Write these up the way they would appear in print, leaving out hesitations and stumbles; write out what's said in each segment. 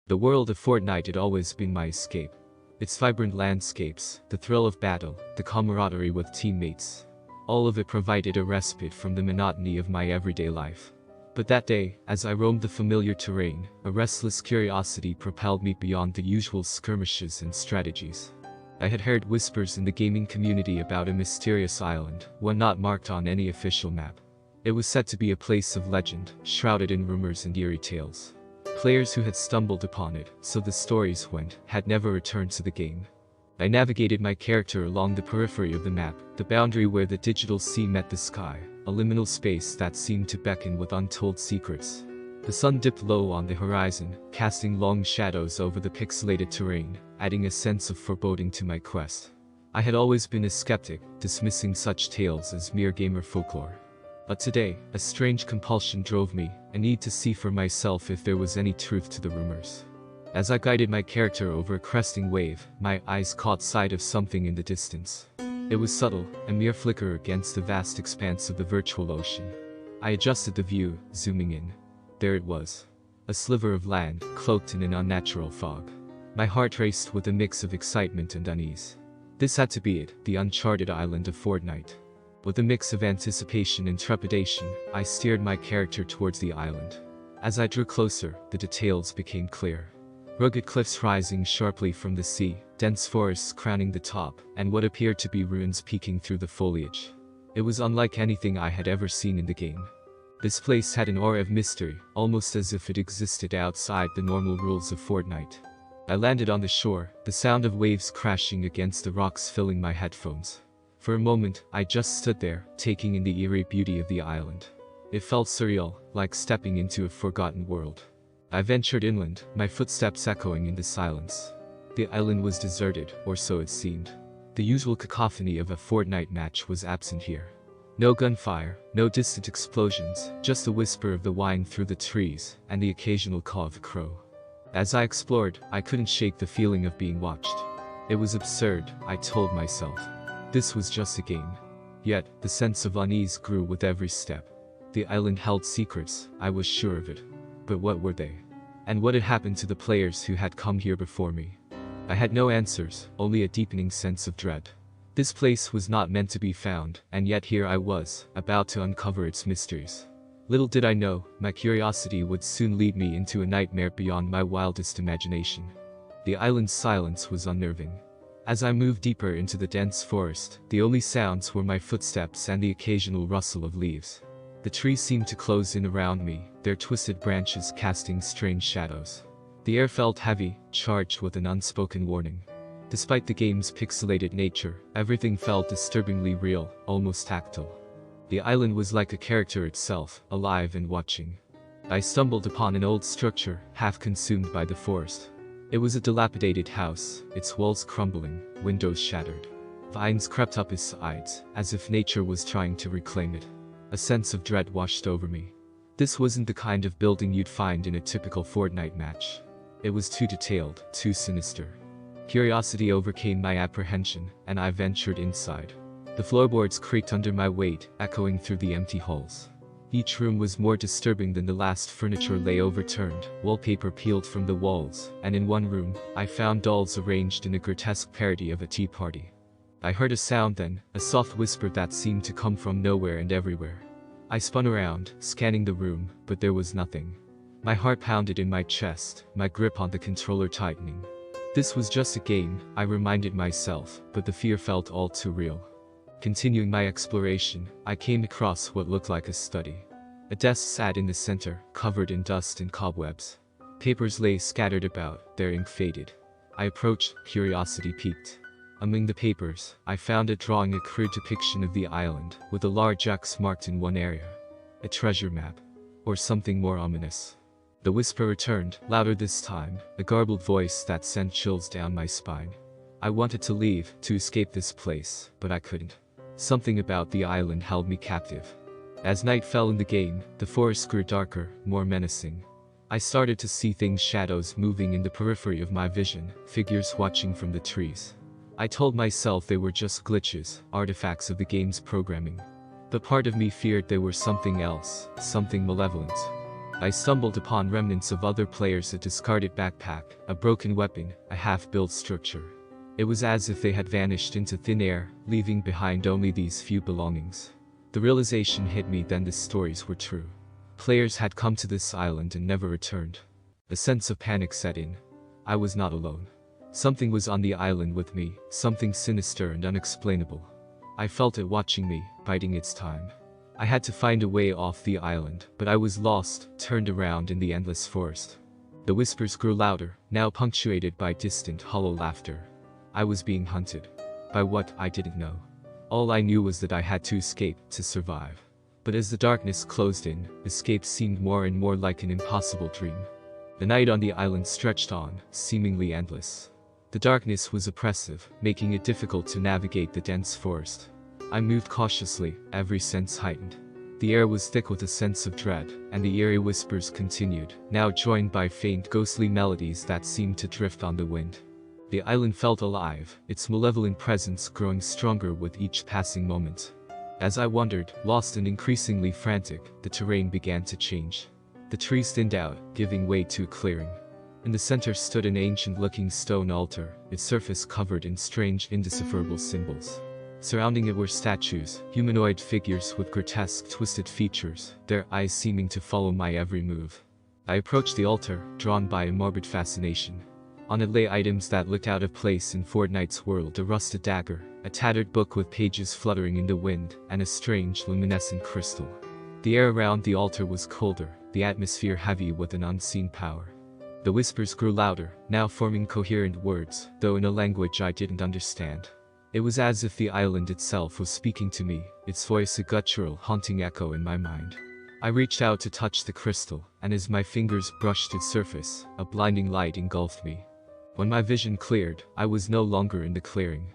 The world of Fortnite had always been my escape. Its vibrant landscapes, the thrill of battle, the camaraderie with teammates. All of it provided a respite from the monotony of my everyday life. But that day, as I roamed the familiar terrain, a restless curiosity propelled me beyond the usual skirmishes and strategies. I had heard whispers in the gaming community about a mysterious island, one not marked on any official map. It was said to be a place of legend, shrouded in rumors and eerie tales. Players who had stumbled upon it, so the stories went, had never returned to the game. I navigated my character along the periphery of the map, the boundary where the digital sea met the sky, a liminal space that seemed to beckon with untold secrets. The sun dipped low on the horizon, casting long shadows over the pixelated terrain, adding a sense of foreboding to my quest. I had always been a skeptic, dismissing such tales as mere gamer folklore. But today, a strange compulsion drove me, a need to see for myself if there was any truth to the rumors. As I guided my character over a cresting wave, my eyes caught sight of something in the distance. It was subtle, a mere flicker against the vast expanse of the virtual ocean. I adjusted the view, zooming in. There it was. A sliver of land, cloaked in an unnatural fog. My heart raced with a mix of excitement and unease. This had to be it, the uncharted island of Fortnite. With a mix of anticipation and trepidation, I steered my character towards the island. As I drew closer, the details became clear. Rugged cliffs rising sharply from the sea, dense forests crowning the top, and what appeared to be ruins peeking through the foliage. It was unlike anything I had ever seen in the game. This place had an aura of mystery, almost as if it existed outside the normal rules of Fortnite. I landed on the shore, the sound of waves crashing against the rocks filling my headphones. For a moment, I just stood there, taking in the eerie beauty of the island. It felt surreal, like stepping into a forgotten world. I ventured inland, my footsteps echoing in the silence. The island was deserted, or so it seemed. The usual cacophony of a Fortnite match was absent here. No gunfire, no distant explosions, just the whisper of the wind through the trees, and the occasional caw of a crow. As I explored, I couldn't shake the feeling of being watched. It was absurd, I told myself. This was just a game. Yet, the sense of unease grew with every step. The island held secrets, I was sure of it. But what were they? And what had happened to the players who had come here before me? I had no answers, only a deepening sense of dread. This place was not meant to be found, and yet here I was, about to uncover its mysteries. Little did I know, my curiosity would soon lead me into a nightmare beyond my wildest imagination. The island's silence was unnerving. As I moved deeper into the dense forest, the only sounds were my footsteps and the occasional rustle of leaves. The trees seemed to close in around me, their twisted branches casting strange shadows. The air felt heavy, charged with an unspoken warning. Despite the game's pixelated nature, everything felt disturbingly real, almost tactile. The island was like a character itself, alive and watching. I stumbled upon an old structure, half consumed by the forest. It was a dilapidated house, its walls crumbling, windows shattered. Vines crept up its sides, as if nature was trying to reclaim it. A sense of dread washed over me. This wasn't the kind of building you'd find in a typical Fortnite match. It was too detailed, too sinister. Curiosity overcame my apprehension, and I ventured inside. The floorboards creaked under my weight, echoing through the empty halls. Each room was more disturbing than the last. Furniture lay overturned, wallpaper peeled from the walls, and in one room, I found dolls arranged in a grotesque parody of a tea party. I heard a sound then, a soft whisper that seemed to come from nowhere and everywhere. I spun around, scanning the room, but there was nothing. My heart pounded in my chest, my grip on the controller tightening. This was just a game, I reminded myself, but the fear felt all too real. Continuing my exploration, I came across what looked like a study. A desk sat in the center, covered in dust and cobwebs. Papers lay scattered about, their ink faded. I approached, curiosity piqued. Among the papers, I found it drawing a crude depiction of the island, with a large X marked in one area. A treasure map. Or something more ominous. The whisper returned, louder this time, a garbled voice that sent chills down my spine. I wanted to leave, to escape this place, but I couldn't. Something about the island held me captive. As night fell in the game, the forest grew darker, more menacing. I started to see things, shadows moving in the periphery of my vision, figures watching from the trees. I told myself they were just glitches, artifacts of the game's programming. But part of me feared they were something else, something malevolent. I stumbled upon remnants of other players, a discarded backpack, a broken weapon, a half-built structure. It was as if they had vanished into thin air, leaving behind only these few belongings. The realization hit me then the stories were true. Players had come to this island and never returned. A sense of panic set in. I was not alone. Something was on the island with me, something sinister and unexplainable. I felt it watching me, biding its time. I had to find a way off the island, but I was lost, turned around in the endless forest. The whispers grew louder, now punctuated by distant, hollow laughter. I was being hunted. By what, I didn't know. All I knew was that I had to escape, to survive. But as the darkness closed in, escape seemed more and more like an impossible dream. The night on the island stretched on, seemingly endless. The darkness was oppressive, making it difficult to navigate the dense forest. I moved cautiously, every sense heightened. The air was thick with a sense of dread, and the eerie whispers continued, now joined by faint ghostly melodies that seemed to drift on the wind. The island felt alive, its malevolent presence growing stronger with each passing moment. As I wandered, lost and increasingly frantic, the terrain began to change. The trees thinned out, giving way to a clearing. In the center stood an ancient-looking stone altar, its surface covered in strange, indecipherable symbols. Surrounding it were statues, humanoid figures with grotesque, twisted features, their eyes seeming to follow my every move. I approached the altar, drawn by a morbid fascination. On it lay items that looked out of place in Fortnite's world: a rusted dagger, a tattered book with pages fluttering in the wind, and a strange, luminescent crystal. The air around the altar was colder, the atmosphere heavy with an unseen power. The whispers grew louder, now forming coherent words, though in a language I didn't understand. It was as if the island itself was speaking to me, its voice a guttural, haunting echo in my mind. I reached out to touch the crystal, and as my fingers brushed its surface, a blinding light engulfed me. When my vision cleared, I was no longer in the clearing.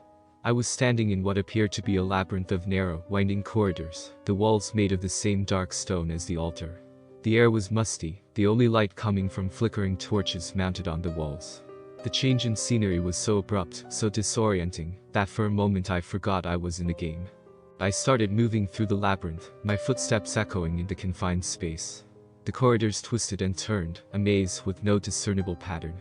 I was standing in what appeared to be a labyrinth of narrow, winding corridors, the walls made of the same dark stone as the altar. The air was musty, the only light coming from flickering torches mounted on the walls. The change in scenery was so abrupt, so disorienting, that for a moment I forgot I was in a game. I started moving through the labyrinth, my footsteps echoing in the confined space. The corridors twisted and turned, a maze with no discernible pattern.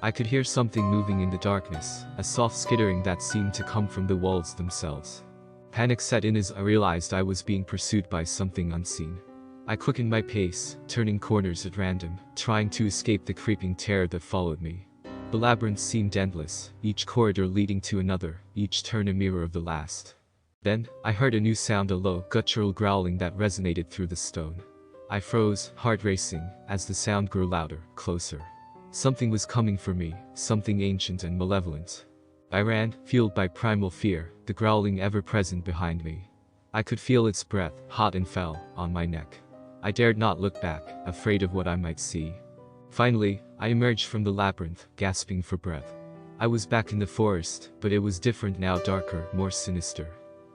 I could hear something moving in the darkness, a soft skittering that seemed to come from the walls themselves. Panic set in as I realized I was being pursued by something unseen. I quickened my pace, turning corners at random, trying to escape the creeping terror that followed me. The labyrinth seemed endless, each corridor leading to another, each turn a mirror of the last. Then, I heard a new sound, a low, guttural growling that resonated through the stone. I froze, heart racing, as the sound grew louder, closer. Something was coming for me, something ancient and malevolent. I ran, fueled by primal fear, the growling ever present behind me. I could feel its breath, hot and foul, on my neck. I dared not look back, afraid of what I might see. Finally, I emerged from the labyrinth, gasping for breath. I was back in the forest, but it was different now, darker, more sinister.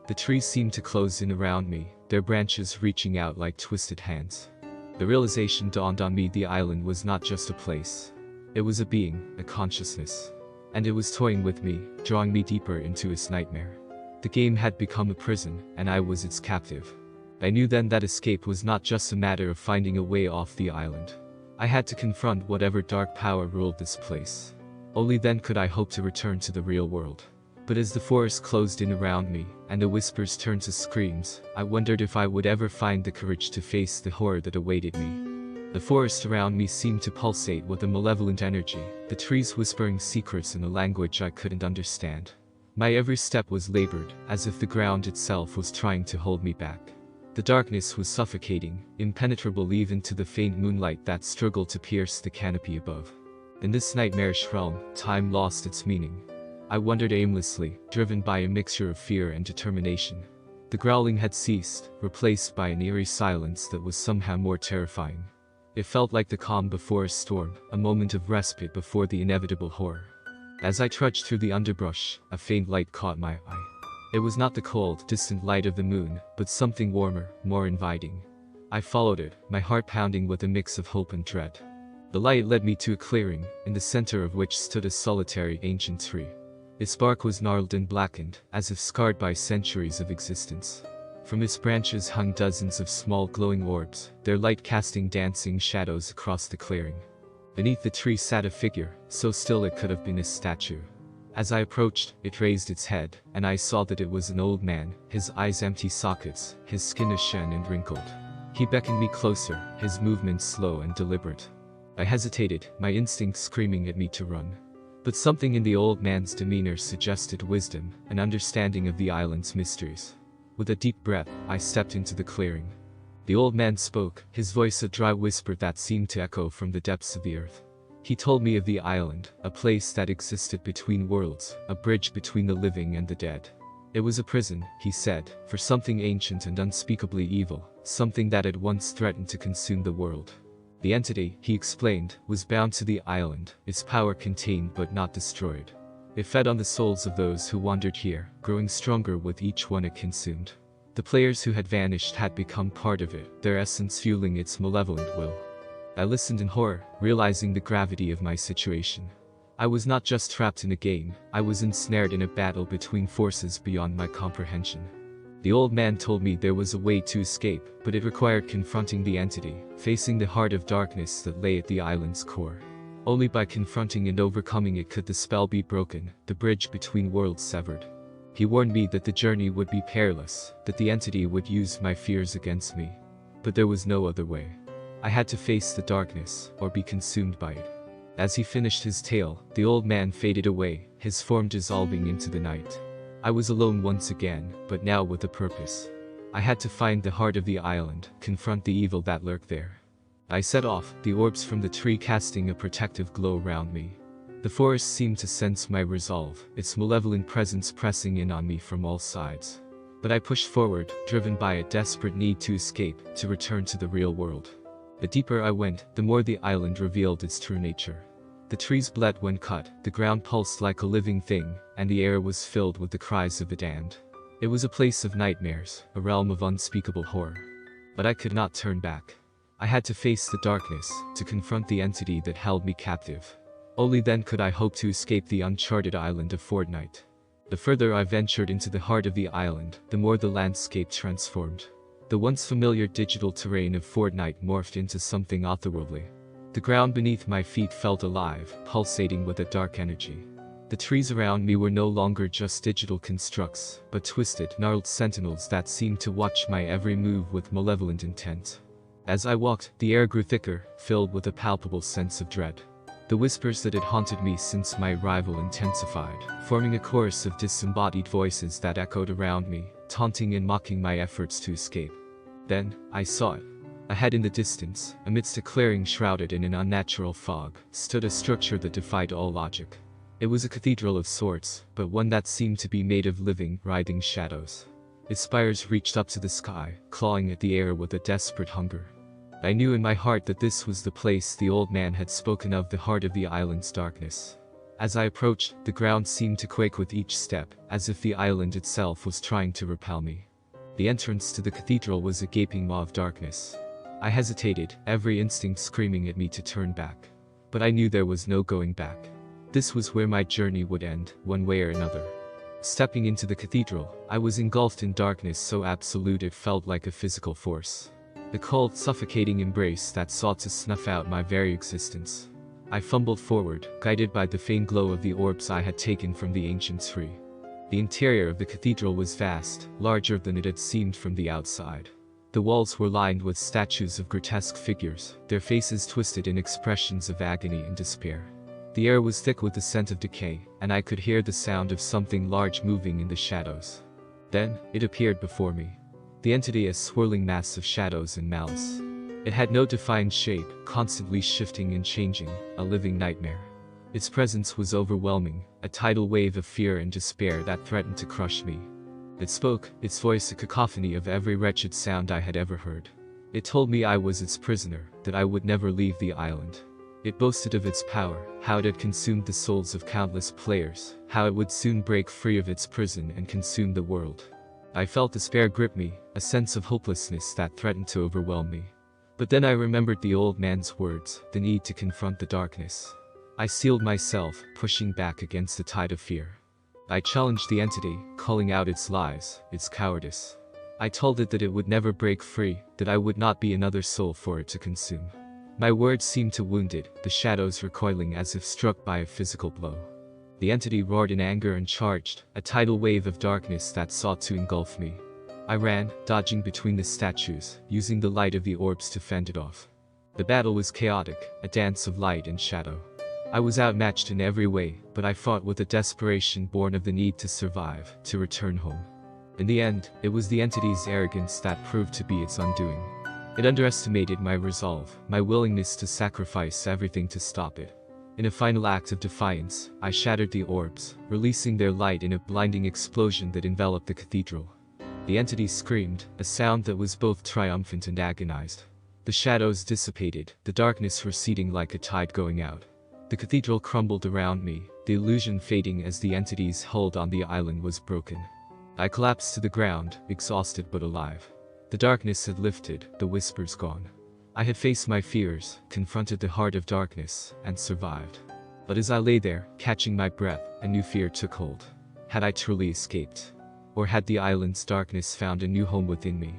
The trees seemed to close in around me, their branches reaching out like twisted hands. The realization dawned on me: the island was not just a place. It was a being, a consciousness. And it was toying with me, drawing me deeper into its nightmare. The game had become a prison, and I was its captive. I knew then that escape was not just a matter of finding a way off the island. I had to confront whatever dark power ruled this place. Only then could I hope to return to the real world. But as the forest closed in around me, and the whispers turned to screams, I wondered if I would ever find the courage to face the horror that awaited me. The forest around me seemed to pulsate with a malevolent energy, the trees whispering secrets in a language I couldn't understand. My every step was labored, as if the ground itself was trying to hold me back. The darkness was suffocating, impenetrable even to the faint moonlight that struggled to pierce the canopy above. In this nightmarish realm, time lost its meaning. I wandered aimlessly, driven by a mixture of fear and determination. The growling had ceased, replaced by an eerie silence that was somehow more terrifying. It felt like the calm before a storm, a moment of respite before the inevitable horror. As I trudged through the underbrush, a faint light caught my eye. It was not the cold, distant light of the moon, but something warmer, more inviting. I followed it, my heart pounding with a mix of hope and dread. The light led me to a clearing, in the center of which stood a solitary ancient tree. Its bark was gnarled and blackened, as if scarred by centuries of existence. From its branches hung dozens of small glowing orbs, their light casting dancing shadows across the clearing. Beneath the tree sat a figure, so still it could have been a statue. As I approached, it raised its head, and I saw that it was an old man, his eyes empty sockets, his skin ashen and wrinkled. He beckoned me closer, his movements slow and deliberate. I hesitated, my instinct screaming at me to run. But something in the old man's demeanor suggested wisdom, an understanding of the island's mysteries. With a deep breath, I stepped into the clearing. The old man spoke, his voice a dry whisper that seemed to echo from the depths of the earth. He told me of the island, a place that existed between worlds, a bridge between the living and the dead. It was a prison, he said, for something ancient and unspeakably evil, something that had once threatened to consume the world. The entity, he explained, was bound to the island, its power contained but not destroyed. It fed on the souls of those who wandered here, growing stronger with each one it consumed. The players who had vanished had become part of it, their essence fueling its malevolent will. I listened in horror, realizing the gravity of my situation. I was not just trapped in a game, I was ensnared in a battle between forces beyond my comprehension. The old man told me there was a way to escape, but it required confronting the entity, facing the heart of darkness that lay at the island's core. Only by confronting and overcoming it could the spell be broken, the bridge between worlds severed. He warned me that the journey would be perilous, that the entity would use my fears against me. But there was no other way. I had to face the darkness, or be consumed by it. As he finished his tale, the old man faded away, his form dissolving into the night. I was alone once again, but now with a purpose. I had to find the heart of the island, confront the evil that lurked there. I set off, the orbs from the tree casting a protective glow around me. The forest seemed to sense my resolve, its malevolent presence pressing in on me from all sides. But I pushed forward, driven by a desperate need to escape, to return to the real world. The deeper I went, the more the island revealed its true nature. The trees bled when cut, the ground pulsed like a living thing, and the air was filled with the cries of the damned. It was a place of nightmares, a realm of unspeakable horror. But I could not turn back. I had to face the darkness, to confront the entity that held me captive. Only then could I hope to escape the uncharted island of Fortnite. The further I ventured into the heart of the island, the more the landscape transformed. The once familiar digital terrain of Fortnite morphed into something otherworldly. The ground beneath my feet felt alive, pulsating with a dark energy. The trees around me were no longer just digital constructs, but twisted, gnarled sentinels that seemed to watch my every move with malevolent intent. As I walked, the air grew thicker, filled with a palpable sense of dread. The whispers that had haunted me since my arrival intensified, forming a chorus of disembodied voices that echoed around me, taunting and mocking my efforts to escape. Then, I saw it. Ahead in the distance, amidst a clearing shrouded in an unnatural fog, stood a structure that defied all logic. It was a cathedral of sorts, but one that seemed to be made of living, writhing shadows. Its spires reached up to the sky, clawing at the air with a desperate hunger. I knew in my heart that this was the place the old man had spoken of, the heart of the island's darkness. As I approached, the ground seemed to quake with each step, as if the island itself was trying to repel me. The entrance to the cathedral was a gaping maw of darkness. I hesitated, every instinct screaming at me to turn back. But I knew there was no going back. This was where my journey would end, one way or another. Stepping into the cathedral, I was engulfed in darkness so absolute it felt like a physical force. A cold, suffocating embrace that sought to snuff out my very existence. I fumbled forward, guided by the faint glow of the orbs I had taken from the ancient tree. The interior of the cathedral was vast, larger than it had seemed from the outside. The walls were lined with statues of grotesque figures, their faces twisted in expressions of agony and despair. The air was thick with the scent of decay, and I could hear the sound of something large moving in the shadows. Then, it appeared before me. The entity, a swirling mass of shadows and malice. It had no defined shape, constantly shifting and changing, a living nightmare. Its presence was overwhelming, a tidal wave of fear and despair that threatened to crush me. It spoke, its voice a cacophony of every wretched sound I had ever heard. It told me I was its prisoner, that I would never leave the island. It boasted of its power, how it had consumed the souls of countless players, how it would soon break free of its prison and consume the world. I felt despair grip me, a sense of hopelessness that threatened to overwhelm me. But then I remembered the old man's words, the need to confront the darkness. I steeled myself, pushing back against the tide of fear. I challenged the entity, calling out its lies, its cowardice. I told it that it would never break free, that I would not be another soul for it to consume. My words seemed to wound it, the shadows recoiling as if struck by a physical blow. The entity roared in anger and charged, a tidal wave of darkness that sought to engulf me. I ran, dodging between the statues, using the light of the orbs to fend it off. The battle was chaotic, a dance of light and shadow. I was outmatched in every way, but I fought with a desperation born of the need to survive, to return home. In the end, it was the entity's arrogance that proved to be its undoing. It underestimated my resolve, my willingness to sacrifice everything to stop it. In a final act of defiance, I shattered the orbs, releasing their light in a blinding explosion that enveloped the cathedral. The entity screamed, a sound that was both triumphant and agonized. The shadows dissipated, the darkness receding like a tide going out. The cathedral crumbled around me, the illusion fading as the entity's hold on the island was broken. I collapsed to the ground, exhausted but alive. The darkness had lifted, the whispers gone. I had faced my fears, confronted the heart of darkness, and survived. But as I lay there, catching my breath, a new fear took hold. Had I truly escaped? Or had the island's darkness found a new home within me?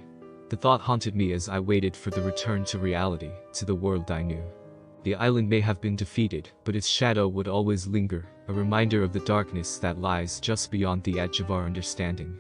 The thought haunted me as I waited for the return to reality, to the world I knew. The island may have been defeated, but its shadow would always linger, a reminder of the darkness that lies just beyond the edge of our understanding.